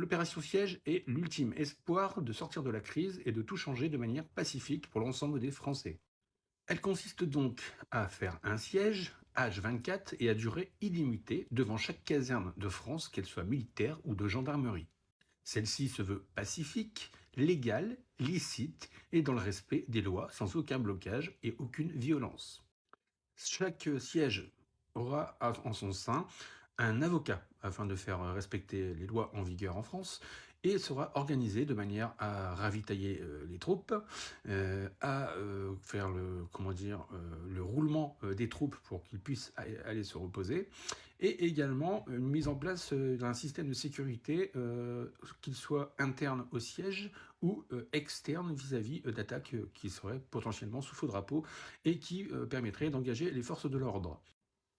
L'opération Siège est l'ultime espoir de sortir de la crise et de tout changer de manière pacifique pour l'ensemble des Français. Elle consiste donc à faire un siège H24 et à durée illimitée devant chaque caserne de France, qu'elle soit militaire ou de gendarmerie. Celle-ci se veut pacifique, légale, licite et dans le respect des lois sans aucun blocage et aucune violence. Chaque siège aura en son sein un avocat afin de faire respecter les lois en vigueur en France et sera organisé de manière à ravitailler les troupes, à faire le roulement des troupes pour qu'ils puissent aller se reposer, et également une mise en place d'un système de sécurité, qu'il soit interne au siège ou externe vis-à-vis d'attaques qui seraient potentiellement sous faux drapeau et qui permettrait d'engager les forces de l'ordre.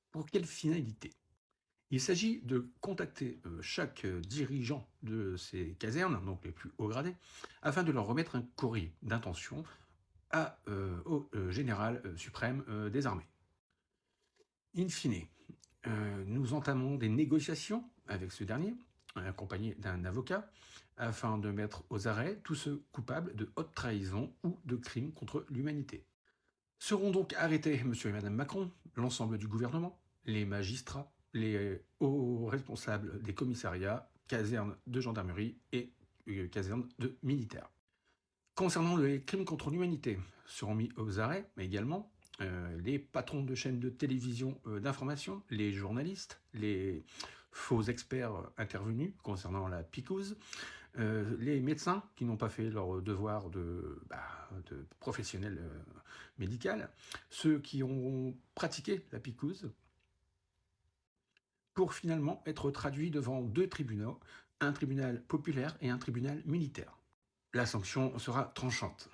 Pour quelle finalité? Il s'agit de contacter chaque dirigeant de ces casernes, donc les plus hauts gradés, afin de leur remettre un courrier d'intention au général suprême des armées. In fine, nous entamons des négociations avec ce dernier, accompagné d'un avocat, afin de mettre aux arrêts tous ceux coupables de haute trahison ou de crimes contre l'humanité. Seront donc arrêtés M. et Mme Macron, l'ensemble du gouvernement, les magistrats, les hauts responsables des commissariats, casernes de gendarmerie et casernes de militaires. Concernant les crimes contre l'humanité, seront mis aux arrêts, mais également les patrons de chaînes de télévision d'information, les journalistes, les faux experts intervenus concernant la picouse, les médecins qui n'ont pas fait leur devoir de professionnel médical, ceux qui ont pratiqué la picouse, pour finalement être traduits devant deux tribunaux, un tribunal populaire et un tribunal militaire. La sanction sera tranchante.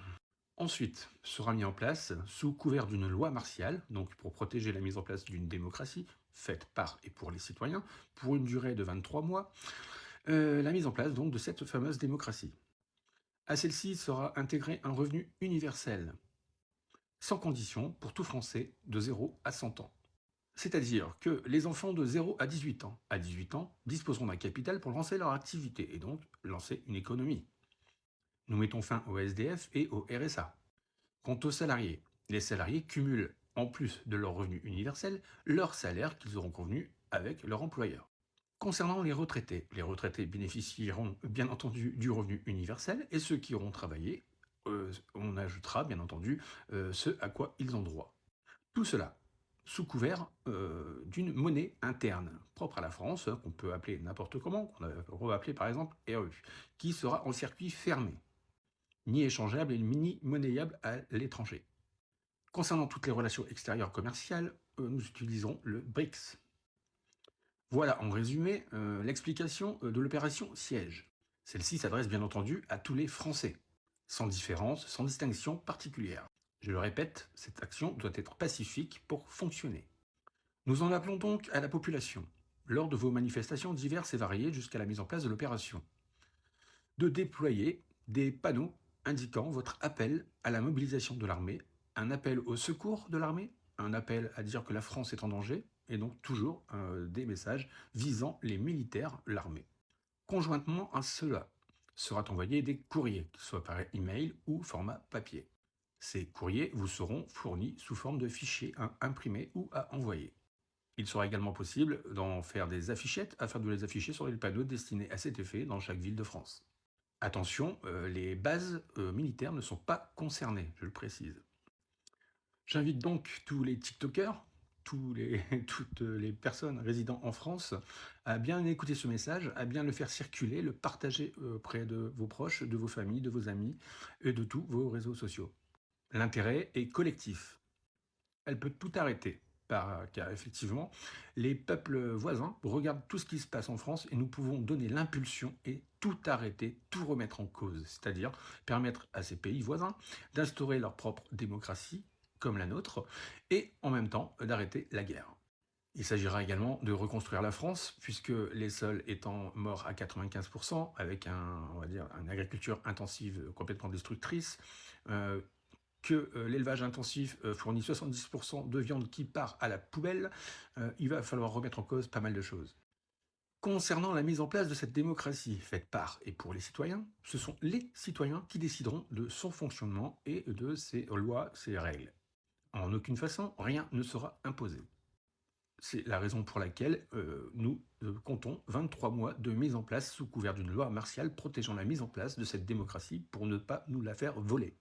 Ensuite, sera mis en place, sous couvert d'une loi martiale, donc pour protéger la mise en place d'une démocratie, faite par et pour les citoyens, pour une durée de 23 mois, la mise en place donc de cette fameuse démocratie. À celle-ci sera intégré un revenu universel, sans condition pour tout Français de 0 à 100 ans. C'est-à-dire que les enfants de 0 à 18 ans, disposeront d'un capital pour lancer leur activité et donc lancer une économie. Nous mettons fin au SDF et au RSA. Quant aux salariés, les salariés cumulent, en plus de leur revenu universel, leur salaire qu'ils auront convenu avec leur employeur. Concernant les retraités bénéficieront bien entendu du revenu universel et ceux qui auront travaillé, on ajoutera bien entendu ce à quoi ils ont droit. Tout cela sous couvert d'une monnaie interne propre à la France, qu'on peut appeler n'importe comment, qu'on a appeler par exemple RU, qui sera en circuit fermé, ni échangeable et ni monnayable à l'étranger. Concernant toutes les relations extérieures commerciales, nous utilisons le BRICS. Voilà en résumé l'explication de l'opération Siège. Celle-ci s'adresse bien entendu à tous les Français, sans différence, sans distinction particulière. Je le répète, cette action doit être pacifique pour fonctionner. Nous en appelons donc à la population, lors de vos manifestations diverses et variées jusqu'à la mise en place de l'opération, de déployer des panneaux indiquant votre appel à la mobilisation de l'armée, un appel au secours de l'armée, un appel à dire que la France est en danger, et donc toujours des messages visant les militaires, l'armée. Conjointement à cela, sera envoyé des courriers, qu'ils soient par email ou format papier. Ces courriers vous seront fournis sous forme de fichiers imprimés ou à envoyer. Il sera également possible d'en faire des affichettes afin de les afficher sur les panneaux destinés à cet effet dans chaque ville de France. Attention, les bases militaires ne sont pas concernées, je le précise. J'invite donc tous les TikTokers, toutes les personnes résidant en France à bien écouter ce message, à bien le faire circuler, le partager auprès de vos proches, de vos familles, de vos amis et de tous vos réseaux sociaux. L'intérêt est collectif. Elle peut tout arrêter, car effectivement, les peuples voisins regardent tout ce qui se passe en France et nous pouvons donner l'impulsion et tout arrêter, tout remettre en cause, c'est-à-dire permettre à ces pays voisins d'instaurer leur propre démocratie, comme la nôtre, et en même temps d'arrêter la guerre. Il s'agira également de reconstruire la France, puisque les sols étant morts à 95%, avec une agriculture intensive complètement destructrice, que l'élevage intensif fournit 70% de viande qui part à la poubelle, il va falloir remettre en cause pas mal de choses. Concernant la mise en place de cette démocratie faite par et pour les citoyens, ce sont les citoyens qui décideront de son fonctionnement et de ses lois, ses règles. En aucune façon, rien ne sera imposé. C'est la raison pour laquelle nous comptons 23 mois de mise en place sous couvert d'une loi martiale protégeant la mise en place de cette démocratie pour ne pas nous la faire voler.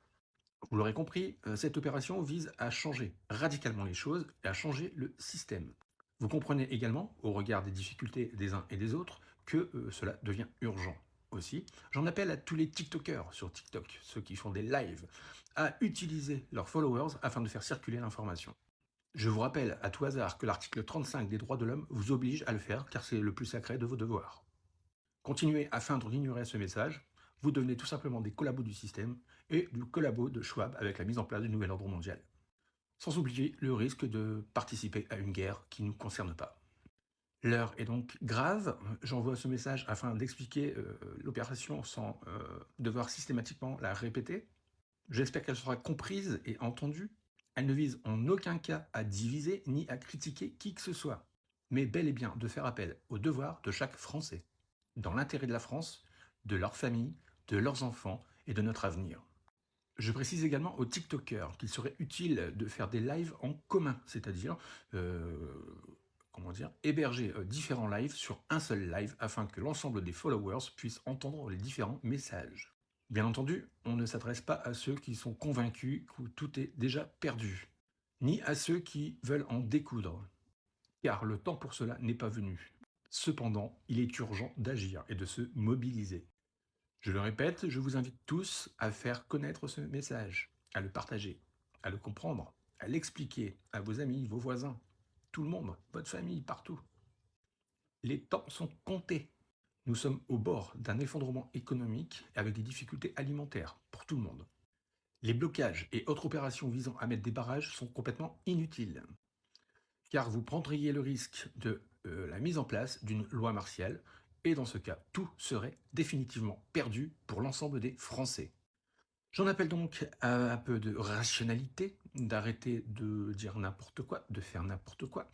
Vous l'aurez compris, cette opération vise à changer radicalement les choses et à changer le système. Vous comprenez également, au regard des difficultés des uns et des autres, que cela devient urgent. Aussi, j'en appelle à tous les TikTokers sur TikTok, ceux qui font des lives, à utiliser leurs followers afin de faire circuler l'information. Je vous rappelle à tout hasard que l'article 35 des droits de l'homme vous oblige à le faire car c'est le plus sacré de vos devoirs. Continuez à feindre d'ignorer ce message, vous devenez tout simplement des collabos du système et du collabo de Schwab avec la mise en place du nouvel ordre mondial. Sans oublier le risque de participer à une guerre qui ne nous concerne pas. L'heure est donc grave, j'envoie ce message afin d'expliquer l'opération sans devoir systématiquement la répéter. J'espère qu'elle sera comprise et entendue. Elle ne vise en aucun cas à diviser ni à critiquer qui que ce soit, mais bel et bien de faire appel aux devoirs de chaque Français, dans l'intérêt de la France, de leur famille, de leurs enfants et de notre avenir. Je précise également aux TikTokers qu'il serait utile de faire des lives en commun, c'est-à-dire héberger différents lives sur un seul live afin que l'ensemble des followers puissent entendre les différents messages. Bien entendu, on ne s'adresse pas à ceux qui sont convaincus que tout est déjà perdu, ni à ceux qui veulent en découdre, car le temps pour cela n'est pas venu. Cependant, il est urgent d'agir et de se mobiliser. Je le répète, je vous invite tous à faire connaître ce message, à le partager, à le comprendre, à l'expliquer à vos amis, vos voisins, tout le monde, votre famille, partout. Les temps sont comptés. Nous sommes au bord d'un effondrement économique avec des difficultés alimentaires pour tout le monde. Les blocages et autres opérations visant à mettre des barrages sont complètement inutiles, car vous prendriez le risque de la mise en place d'une loi martiale, et dans ce cas, tout serait définitivement perdu pour l'ensemble des Français. J'en appelle donc à un peu de rationalité, d'arrêter de dire n'importe quoi, de faire n'importe quoi,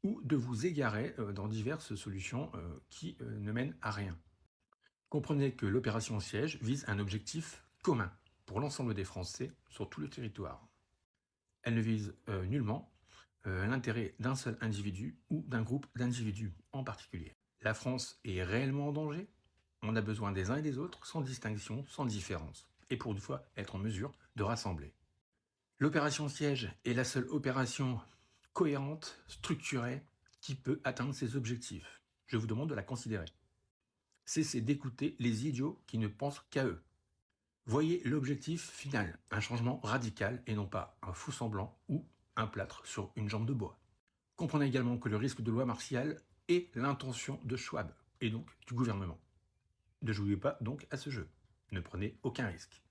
ou de vous égarer dans diverses solutions qui ne mènent à rien. Comprenez que l'opération siège vise un objectif commun pour l'ensemble des Français sur tout le territoire. Elle ne vise nullement l'intérêt d'un seul individu ou d'un groupe d'individus en particulier. La France est réellement en danger. On a besoin des uns et des autres, sans distinction, sans différence, et pour une fois être en mesure de rassembler. L'opération siège est la seule opération cohérente, structurée, qui peut atteindre ses objectifs. Je vous demande de la considérer. Cessez d'écouter les idiots qui ne pensent qu'à eux. Voyez l'objectif final, un changement radical et non pas un faux semblant ou un plâtre sur une jambe de bois. Comprenez également que le risque de loi martiale est l'intention de Schwab et donc du gouvernement. Ne jouez pas donc à ce jeu. Ne prenez aucun risque.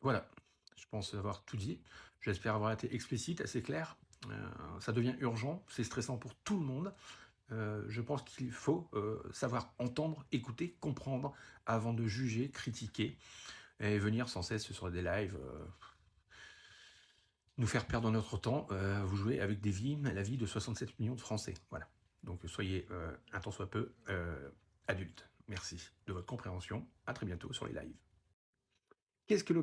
Voilà, je pense avoir tout dit. J'espère avoir été explicite, assez clair. Ça devient urgent, c'est stressant pour tout le monde. Je pense qu'il faut savoir entendre, écouter, comprendre avant de juger, critiquer et venir sans cesse sur des lives nous faire perdre notre temps. Vous jouez avec des vies, la vie de 67 millions de Français. Voilà. Donc soyez un tant soit peu adultes. Merci de votre compréhension. À très bientôt sur les lives. Qu'est-ce que